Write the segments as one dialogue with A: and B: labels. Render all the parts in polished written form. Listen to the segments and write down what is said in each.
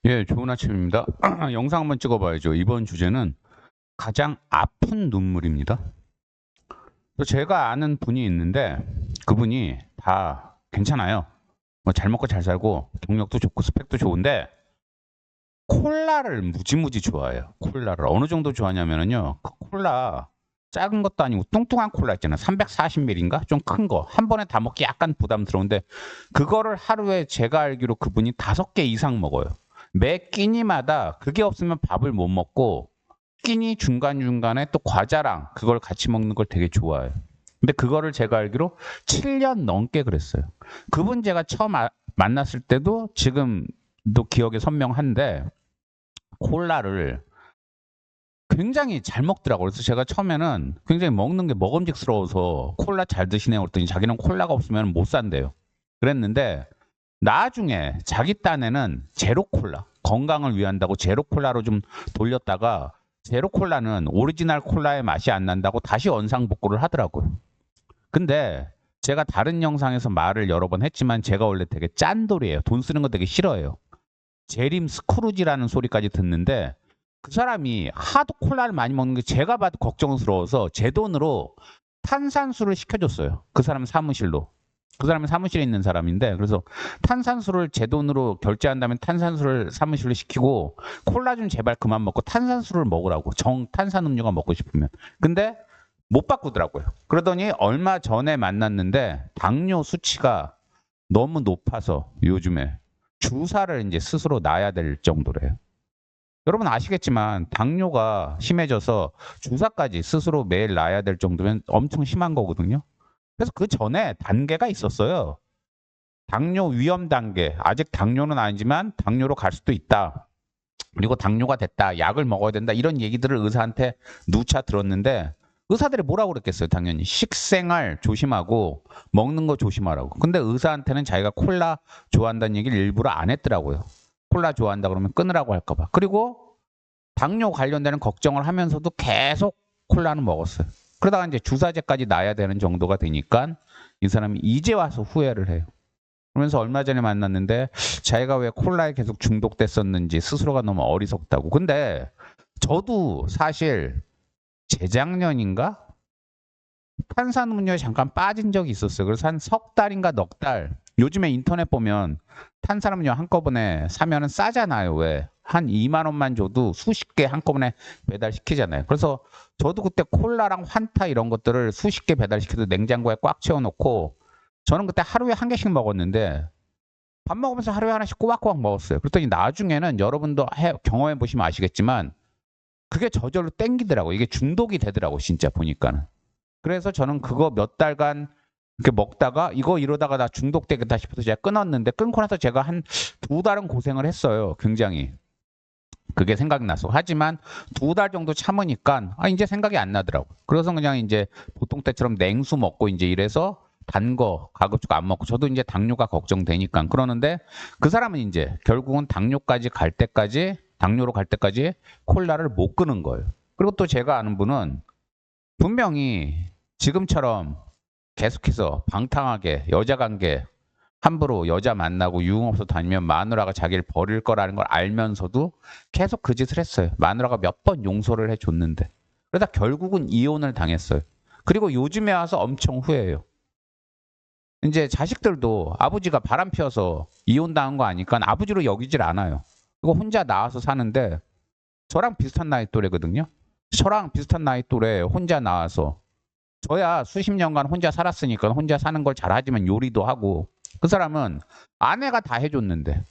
A: 예, 좋은 아침입니다. 영상 한번 찍어봐야죠. 이번 주제는 가장 아픈 눈물입니다. 제가 아는 분이 있는데 그분이 다 괜찮아요. 뭐 잘 먹고 잘 살고 경력도 좋고 스펙도 좋은데 콜라를 무지무지 좋아해요. 콜라를 어느 정도 좋아하냐면요. 그 콜라 작은 것도 아니고 뚱뚱한 콜라 있잖아요. 340ml인가? 좀 큰 거. 한 번에 다 먹기 약간 부담스러운데 그거를 하루에 제가 알기로 그분이 5개 이상 먹어요. 매 끼니마다 그게 없으면 밥을 못 먹고 끼니 중간중간에 또 과자랑 그걸 같이 먹는 걸 되게 좋아해요. 근데 그거를 제가 알기로 7년 넘게 그랬어요. 그분 제가 처음 만났을 때도 지금도 기억에 선명한데 콜라를 굉장히 잘 먹더라고요. 그래서 제가 처음에는 굉장히 먹는 게 먹음직스러워서 콜라 잘 드시네요. 그랬더니 자기는 콜라가 없으면 못 산대요. 그랬는데 나중에 자기 딴에는 제로 콜라, 건강을 위한다고 제로 콜라로 좀 돌렸다가 제로 콜라는 오리지널 콜라의 맛이 안 난다고 다시 원상복구를 하더라고요. 근데 제가 다른 영상에서 말을 여러 번 했지만 제가 원래 되게 짠돌이에요. 돈 쓰는 거 되게 싫어해요. 제림 스크루지라는 소리까지 듣는데 그 사람이 하도 콜라를 많이 먹는 게 제가 봐도 걱정스러워서 제 돈으로 탄산수를 시켜줬어요. 그 사람 사무실로. 그 사람은 사무실에 있는 사람인데 그래서 탄산수를 제 돈으로 결제한다면 탄산수를 사무실로 시키고 콜라 좀 제발 그만 먹고 탄산수를 먹으라고 정 탄산음료가 먹고 싶으면. 근데 못 바꾸더라고요. 그러더니 얼마 전에 만났는데 당뇨 수치가 너무 높아서 요즘에 주사를 이제 스스로 놔야 될 정도래요. 여러분 아시겠지만 당뇨가 심해져서 주사까지 스스로 매일 놔야 될 정도면 엄청 심한 거거든요. 그래서 그 전에 단계가 있었어요. 당뇨 위험 단계. 아직 당뇨는 아니지만 당뇨로 갈 수도 있다. 그리고 당뇨가 됐다. 약을 먹어야 된다. 이런 얘기들을 의사한테 누차 들었는데 의사들이 뭐라고 그랬겠어요. 당연히 식생활 조심하고 먹는 거 조심하라고. 근데 의사한테는 자기가 콜라 좋아한다는 얘기를 일부러 안 했더라고요. 콜라 좋아한다 그러면 끊으라고 할까 봐. 그리고 당뇨 관련되는 걱정을 하면서도 계속 콜라는 먹었어요. 그러다가 이제 주사제까지 놔야 되는 정도가 되니까 이 사람이 이제 와서 후회를 해요. 그러면서 얼마 전에 만났는데 자기가 왜 콜라에 계속 중독됐었는지 스스로가 너무 어리석다고. 근데 저도 사실 재작년인가 탄산음료에 잠깐 빠진 적이 있었어요. 그래서 한 석 달인가 넉 달. 요즘에 인터넷 보면 탄산음료 한꺼번에 사면은 싸잖아요. 왜? 한 2만 원만 줘도 수십 개 한꺼번에 배달시키잖아요. 그래서 저도 그때 콜라랑 환타 이런 것들을 수십 개 배달시켜도 냉장고에 꽉 채워놓고 저는 그때 하루에 한 개씩 먹었는데 밥 먹으면서 하루에 하나씩 꼬박꼬박 먹었어요. 그랬더니 나중에는 여러분도 경험해 보시면 아시겠지만 그게 저절로 땡기더라고. 이게 중독이 되더라고 진짜 보니까는. 그래서 저는 그거 몇 달간 이렇게 먹다가 이거 이러다가 나 중독되겠다 싶어서 제가 끊었는데 끊고 나서 제가 한 2달은 고생을 했어요. 굉장히. 그게 생각나서. 하지만 2달 정도 참으니까 이제 생각이 안 나더라고. 그래서 그냥 이제 보통 때처럼 냉수 먹고 이제 이래서 단 거 가급적 안 먹고 저도 이제 당뇨가 걱정되니까 그러는데 그 사람은 이제 결국은 당뇨로 갈 때까지 콜라를 못 끊은 거예요. 그리고 또 제가 아는 분은 분명히 지금처럼 계속해서 방탕하게 여자 관계 함부로 여자 만나고 유흥업소 다니면 마누라가 자기를 버릴 거라는 걸 알면서도 계속 그 짓을 했어요. 마누라가 몇 번 용서를 해줬는데. 그러다 결국은 이혼을 당했어요. 그리고 요즘에 와서 엄청 후회해요. 이제 자식들도 아버지가 바람 피워서 이혼당한 거 아니까 아버지로 여기질 않아요. 그리고 혼자 나와서 사는데 저랑 비슷한 나이 또래거든요. 저랑 비슷한 나이 또래 혼자 나와서 저야 수십 년간 혼자 살았으니까 혼자 사는 걸 잘하지만 요리도 하고 그 사람은 아내가 다 해줬는데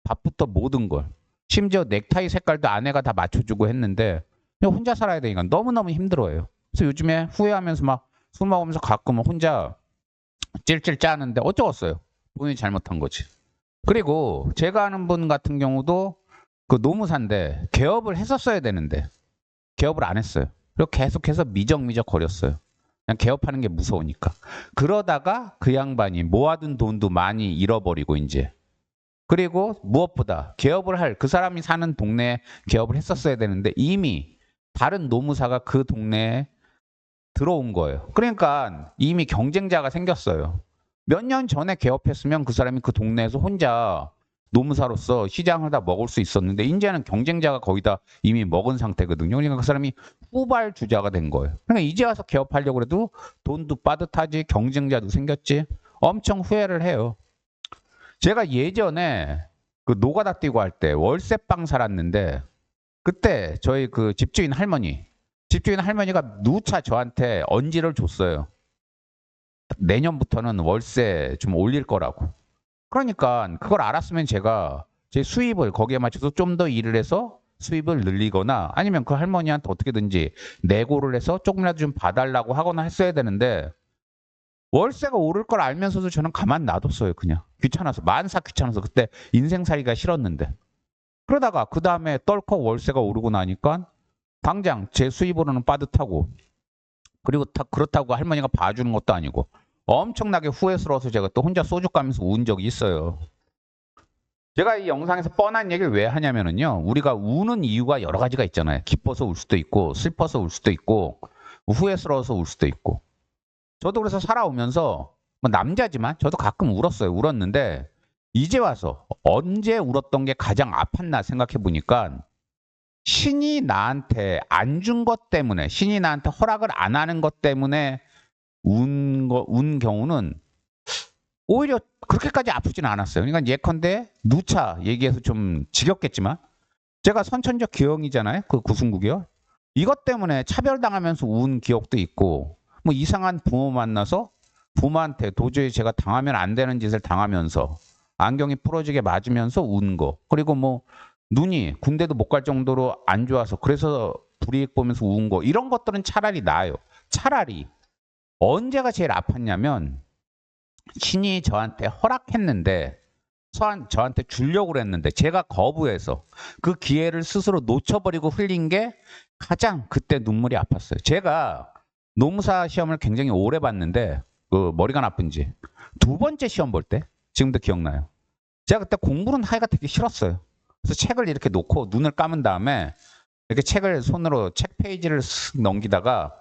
A: 밥부터 모든 걸 심지어 넥타이 색깔도 아내가 다 맞춰주고 했는데 그냥 혼자 살아야 되니까 너무너무 힘들어요. 그래서 요즘에 후회하면서 막 술 먹으면서 가끔은 혼자 찔찔 짜는데 어쩌겠어요. 본인이 잘못한 거지. 그리고 제가 아는 분 같은 경우도 그 노무사인데 개업을 했었어야 되는데 개업을 안 했어요. 그리고 계속해서 미적미적 거렸어요. 그냥 개업하는 게 무서우니까. 그러다가 그 양반이 모아둔 돈도 많이 잃어버리고 이제. 그리고 무엇보다 개업을 할 그 사람이 사는 동네에 개업을 했었어야 되는데 이미 다른 노무사가 그 동네에 들어온 거예요. 그러니까 이미 경쟁자가 생겼어요. 몇 년 전에 개업했으면 그 사람이 그 동네에서 혼자 노무사로서 시장을 다 먹을 수 있었는데 이제는 경쟁자가 거의 다 이미 먹은 상태거든요. 그러니까 그 사람이 후발주자가 된 거예요. 그러니까 이제 와서 개업하려고 해도 돈도 빠듯하지 경쟁자도 생겼지 엄청 후회를 해요. 제가 예전에 그 노가다 뛰고 할 때 월세방 살았는데 그때 저희 그 집주인 할머니가 누차 저한테 언지를 줬어요. 내년부터는 월세 좀 올릴 거라고. 그러니까 그걸 알았으면 제가 제 수입을 거기에 맞춰서 좀 더 일을 해서 수입을 늘리거나 아니면 그 할머니한테 어떻게든지 내고를 해서 조금이라도 좀 봐달라고 하거나 했어야 되는데 월세가 오를 걸 알면서도 저는 가만 놔뒀어요. 그냥 귀찮아서 만사 귀찮아서 그때 인생살이가 싫었는데 그러다가 그 다음에 떨컥 월세가 오르고 나니까 당장 제 수입으로는 빠듯하고 그리고 그렇다고 할머니가 봐주는 것도 아니고 엄청나게 후회스러워서 제가 또 혼자 소주 까면서 운 적이 있어요. 제가 이 영상에서 뻔한 얘기를 왜 하냐면은요. 우리가 우는 이유가 여러 가지가 있잖아요. 기뻐서 울 수도 있고 슬퍼서 울 수도 있고 후회스러워서 울 수도 있고. 저도 그래서 살아오면서 뭐 남자지만 저도 가끔 울었어요. 울었는데 이제 와서 언제 울었던 게 가장 아팠나 생각해 보니까 신이 나한테 안 준 것 때문에 신이 나한테 허락을 안 하는 것 때문에 운 경우는 오히려 그렇게까지 아프진 않았어요. 그러니까 예컨대 누차 얘기해서 좀 지겹겠지만 제가 선천적 기형이잖아요. 그 구순국이요. 이것 때문에 차별당하면서 운 기억도 있고 뭐 이상한 부모 만나서 부모한테 도저히 제가 당하면 안 되는 짓을 당하면서 안경이 부러지게 맞으면서 운 거. 그리고 뭐 눈이 군대도 못 갈 정도로 안 좋아서 그래서 불이익 보면서 운 거. 이런 것들은 차라리 나아요. 차라리 언제가 제일 아팠냐면 신이 저한테 허락했는데 저한테 주려고 그랬는데 제가 거부해서 그 기회를 스스로 놓쳐버리고 흘린 게 가장 그때 눈물이 아팠어요. 제가 노무사 시험을 굉장히 오래 봤는데 그 머리가 나쁜지 두 번째 시험 볼 때 지금도 기억나요. 제가 그때 공부는 하기가 되게 싫었어요. 그래서 책을 이렇게 놓고 눈을 감은 다음에 이렇게 책을 손으로 책 페이지를 쓱 넘기다가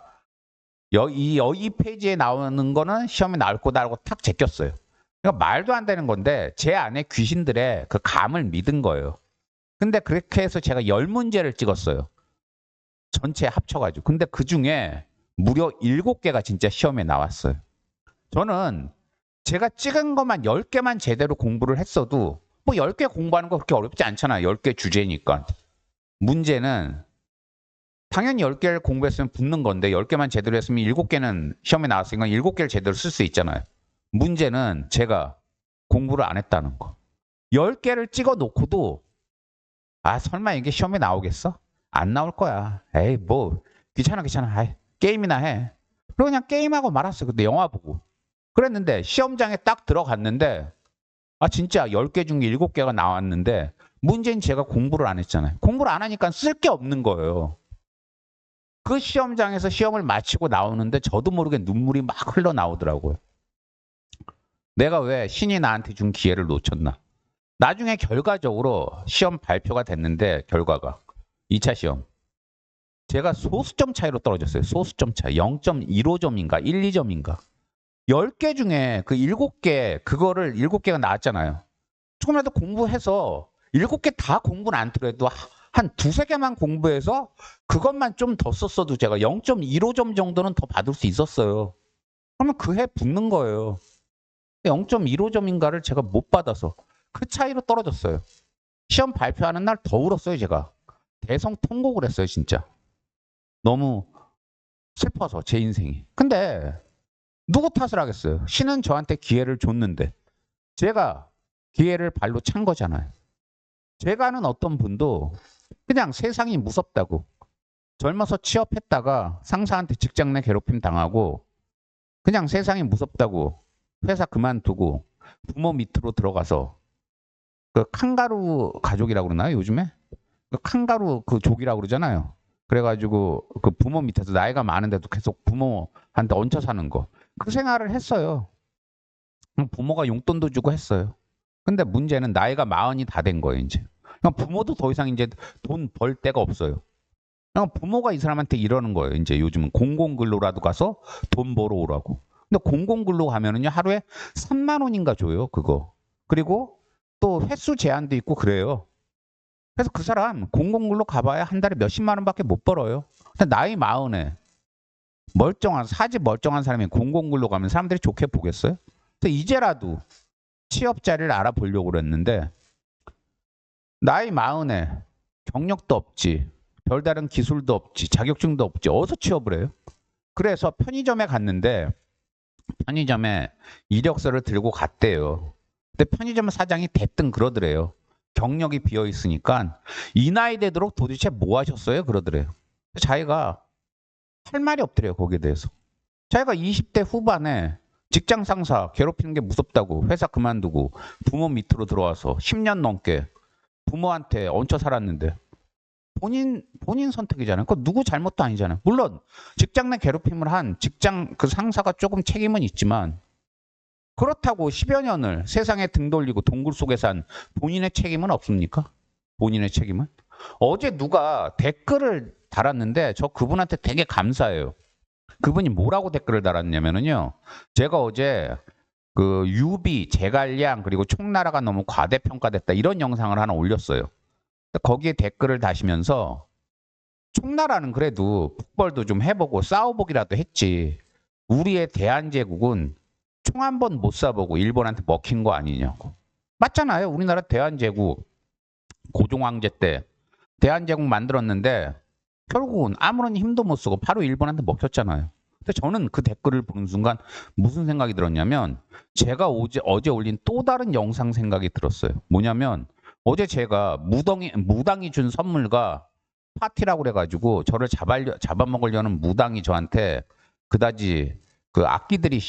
A: 이 페이지에 나오는 거는 시험에 나올 거다 하고 탁 제꼈어요. 그러니까 말도 안 되는 건데 제 안에 귀신들의 그 감을 믿은 거예요. 근데 그렇게 해서 제가 10문제를 찍었어요. 전체 합쳐가지고. 근데 그 중에 무려 7개가 진짜 시험에 나왔어요. 저는 제가 찍은 것만 10개만 제대로 공부를 했어도 뭐 10개 공부하는 거 그렇게 어렵지 않잖아요. 10개 주제니까. 문제는 당연히 10개를 공부했으면 붙는 건데 10개만 제대로 했으면 7개는 시험에 나왔으니까 7개를 제대로 쓸 수 있잖아요. 문제는 제가 공부를 안 했다는 거. 10개를 찍어 놓고도 설마 이게 시험에 나오겠어? 안 나올 거야. 에이 뭐 귀찮아. 아이, 게임이나 해. 그리고 그냥 게임하고 말았어요. 근데 영화 보고. 그랬는데 시험장에 딱 들어갔는데 진짜 10개 중에 7개가 나왔는데 문제는 제가 공부를 안 했잖아요. 공부를 안 하니까 쓸 게 없는 거예요. 그 시험장에서 시험을 마치고 나오는데 저도 모르게 눈물이 막 흘러나오더라고요. 내가 왜 신이 나한테 준 기회를 놓쳤나. 나중에 결과적으로 시험 발표가 됐는데 결과가 2차 시험. 제가 소수점 차이로 떨어졌어요. 소수점 차이. 0.15점인가 1, 2점인가. 10개 중에 그 7개 그거를 7개가 나왔잖아요. 조금이라도 공부해서 7개 다 공부는 안 들어도 한 2-3개만 공부해서 그것만 좀 더 썼어도 제가 0.15점 정도는 더 받을 수 있었어요. 그러면 그 해 붙는 거예요. 0.15점인가를 제가 못 받아서 그 차이로 떨어졌어요. 시험 발표하는 날 더 울었어요, 제가. 대성통곡을 했어요, 진짜. 너무 슬퍼서 제 인생이. 근데 누구 탓을 하겠어요? 신은 저한테 기회를 줬는데 제가 기회를 발로 찬 거잖아요. 제가 아는 어떤 분도 그냥 세상이 무섭다고 젊어서 취업했다가 상사한테 직장 내 괴롭힘 당하고 그냥 세상이 무섭다고 회사 그만두고 부모 밑으로 들어가서 그 칸가루 가족이라고 그러나요, 요즘에? 그 칸가루 그 족이라고 그러잖아요. 그래가지고 그 부모 밑에서 나이가 많은데도 계속 부모한테 얹혀 사는 거. 그 생활을 했어요. 부모가 용돈도 주고 했어요. 근데 문제는 나이가 40이 다 된 거예요, 이제. 그러니까 부모도 더 이상 이제 돈 벌 데가 없어요. 그러니까 부모가 이 사람한테 이러는 거예요. 이제 요즘은 공공근로라도 가서 돈 벌어 오라고. 근데 공공근로 가면은요, 하루에 3만 원인가 줘요, 그거. 그리고 또 횟수 제한도 있고 그래요. 그래서 그 사람 공공근로 가봐야 한 달에 몇십만 원밖에 못 벌어요. 근데 나이 40에 멀쩡한 사지 멀쩡한 사람이 공공근로 가면 사람들이 좋게 보겠어요? 그래서 이제라도 취업 자리를 알아보려고 그랬는데 나이 40에 경력도 없지, 별다른 기술도 없지, 자격증도 없지, 어디서 취업을 해요? 그래서 편의점에 갔는데 편의점에 이력서를 들고 갔대요. 근데 편의점 사장이 대뜸 그러더래요. 경력이 비어 있으니까 이 나이 되도록 도대체 뭐 하셨어요? 그러더래요. 자기가 할 말이 없더래요. 거기에 대해서. 자기가 20대 후반에 직장 상사 괴롭히는 게 무섭다고 회사 그만두고 부모 밑으로 들어와서 10년 넘게 부모한테 얹혀 살았는데 본인 선택이잖아요. 그 누구 잘못도 아니잖아요. 물론 직장 내 괴롭힘을 한 직장 그 상사가 조금 책임은 있지만 그렇다고 10여 년을 세상에 등 돌리고 동굴 속에 산 본인의 책임은 없습니까? 본인의 책임은? 어제 누가 댓글을 달았는데 저 그분한테 되게 감사해요. 그분이 뭐라고 댓글을 달았냐면요. 제가 어제 그 유비, 제갈량 그리고 총나라가 너무 과대평가됐다 이런 영상을 하나 올렸어요. 거기에 댓글을 다시면서 총나라는 그래도 북벌도 좀 해보고 싸워보기라도 했지. 우리의 대한제국은 총 한 번 못 쏴보고 일본한테 먹힌 거 아니냐고. 맞잖아요. 우리나라 대한제국 고종황제 때 대한제국 만들었는데 결국은 아무런 힘도 못 쓰고 바로 일본한테 먹혔잖아요. 근데 저는 그 댓글을 보는 순간 무슨 생각이 들었냐면 제가 어제 올린 또 다른 영상 생각이 들었어요. 뭐냐면 어제 제가 무당이 준 선물과 파티라고 그래가지고 저를 잡아먹으려는 무당이 저한테 그다지 그 악기들의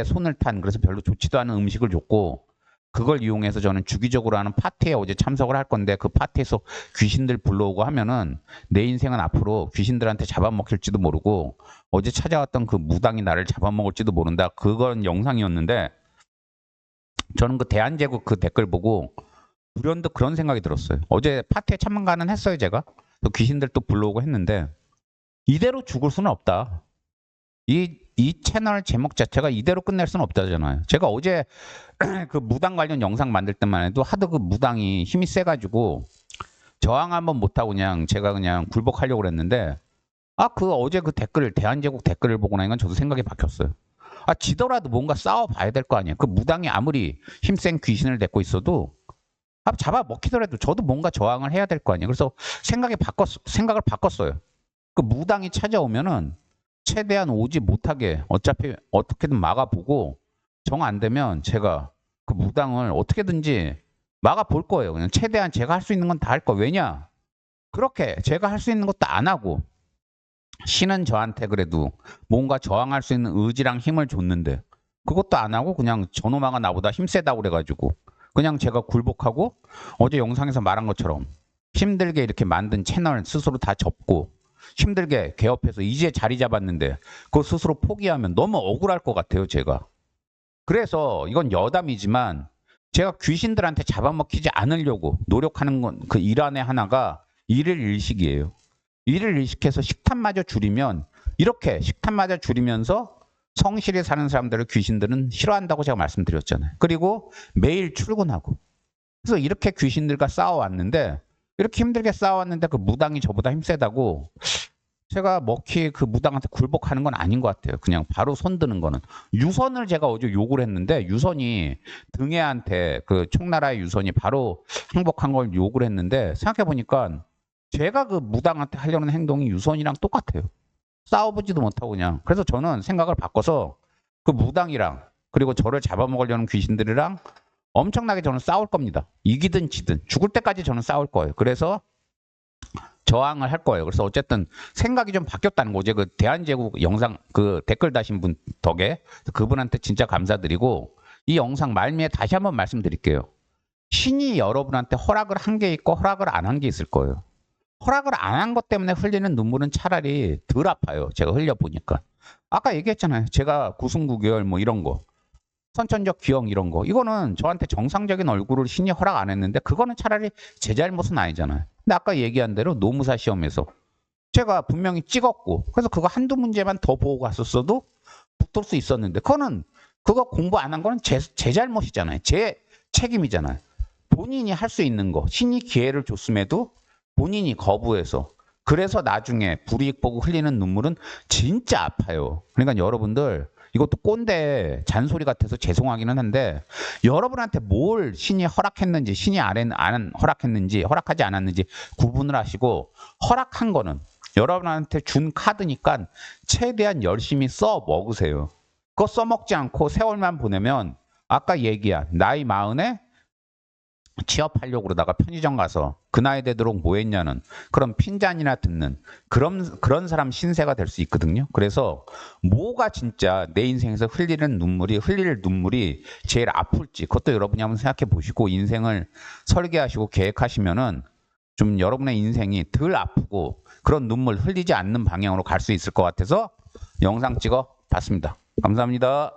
A: 손을 탄 그래서 별로 좋지도 않은 음식을 줬고 그걸 이용해서 저는 주기적으로 하는 파티에 어제 참석을 할 건데 그 파티에서 귀신들 불러오고 하면은 내 인생은 앞으로 귀신들한테 잡아먹힐지도 모르고 어제 찾아왔던 그 무당이 나를 잡아먹을지도 모른다. 그건 영상이었는데 저는 그 대한제국 그 댓글 보고 불현듯 그런 생각이 들었어요. 어제 파티에 참가는 했어요, 제가. 또 귀신들 또 불러오고 했는데 이대로 죽을 수는 없다. 이 채널 제목 자체가 이대로 끝낼 수는 없다잖아요. 제가 어제 그 무당 관련 영상 만들 때만 해도 하도 그 무당이 힘이 세가지고 저항 한번 못하고 그냥 제가 그냥 굴복하려고 그랬는데 그 어제 그 댓글 대한제국 댓글을 보고 나니까 저도 생각이 바뀌었어요. 지더라도 뭔가 싸워봐야 될 거 아니에요. 그 무당이 아무리 힘센 귀신을 데리고 있어도 잡아먹히더라도 저도 뭔가 저항을 해야 될 거 아니에요. 그래서 생각을 바꿨어요. 그 무당이 찾아오면은 최대한 오지 못하게 어차피 어떻게든 막아보고 정 안 되면 제가 그 무당을 어떻게든지 막아볼 거예요. 그냥 최대한 제가 할 수 있는 건 다 할 거. 왜냐? 그렇게 제가 할 수 있는 것도 안 하고 신은 저한테 그래도 뭔가 저항할 수 있는 의지랑 힘을 줬는데 그것도 안 하고 그냥 저놈아가 나보다 힘세다고 그래가지고 그냥 제가 굴복하고 어제 영상에서 말한 것처럼 힘들게 이렇게 만든 채널 스스로 다 접고 힘들게 개업해서 이제 자리 잡았는데 그거 스스로 포기하면 너무 억울할 것 같아요, 제가. 그래서 이건 여담이지만 제가 귀신들한테 잡아먹히지 않으려고 노력하는 건 그 일 안에 하나가 일일 일식이에요. 일일 일식해서 식탐마저 줄이면 이렇게 식탐마저 줄이면서 성실히 사는 사람들을 귀신들은 싫어한다고 제가 말씀드렸잖아요. 그리고 매일 출근하고 그래서 이렇게 귀신들과 싸워왔는데 이렇게 힘들게 싸워왔는데 그 무당이 저보다 힘세다고 제가 먹히 그 무당한테 굴복하는 건 아닌 것 같아요. 그냥 바로 손드는 거는. 유선을 제가 어제 욕을 했는데 유선이 등애한테 그 총나라의 유선이 바로 항복한 걸 욕을 했는데 생각해보니까 제가 그 무당한테 하려는 행동이 유선이랑 똑같아요. 싸워보지도 못하고 그냥. 그래서 저는 생각을 바꿔서 그 무당이랑 그리고 저를 잡아먹으려는 귀신들이랑 엄청나게 저는 싸울 겁니다. 이기든 지든 죽을 때까지 저는 싸울 거예요. 그래서 저항을 할 거예요. 그래서 어쨌든 생각이 좀 바뀌었다는 거죠. 그 대한제국 영상 그 댓글 다신 분 덕에 그분한테 진짜 감사드리고 이 영상 말미에 다시 한번 말씀드릴게요. 신이 여러분한테 허락을 한 게 있고 허락을 안 한 게 있을 거예요. 허락을 안 한 것 때문에 흘리는 눈물은 차라리 덜 아파요. 제가 흘려보니까. 아까 얘기했잖아요. 제가 구승구결 뭐 이런 거. 선천적 기형 이런 거. 이거는 저한테 정상적인 얼굴을 신이 허락 안 했는데 그거는 차라리 제 잘못은 아니잖아요. 근데 아까 얘기한 대로 노무사 시험에서 제가 분명히 찍었고 그래서 그거 한두 문제만 더 보고 갔었어도 붙을 수 있었는데 그거 공부 안 한 거는 제 잘못이잖아요. 책임이잖아요. 본인이 할 수 있는 거, 신이 기회를 줬음에도 본인이 거부해서, 그래서 나중에 불이익 보고 흘리는 눈물은 진짜 아파요. 그러니까 여러분들, 이것도 꼰대 잔소리 같아서 죄송하기는 한데, 여러분한테 뭘 신이 허락했는지, 신이 안 허락했는지, 허락하지 않았는지 구분을 하시고, 허락한 거는 여러분한테 준 카드니까 최대한 열심히 써 먹으세요. 그거 써먹지 않고 세월만 보내면 아까 얘기한 나이 40에 취업하려고 그러다가 편의점 가서 그 나이 되도록 뭐 했냐는 그런 핀잔이나 듣는 그런 사람 신세가 될 수 있거든요. 그래서 뭐가 진짜 내 인생에서 흘릴 눈물이 제일 아플지 그것도 여러분이 한번 생각해 보시고 인생을 설계하시고 계획하시면은 좀 여러분의 인생이 덜 아프고 그런 눈물 흘리지 않는 방향으로 갈 수 있을 것 같아서 영상 찍어 봤습니다. 감사합니다.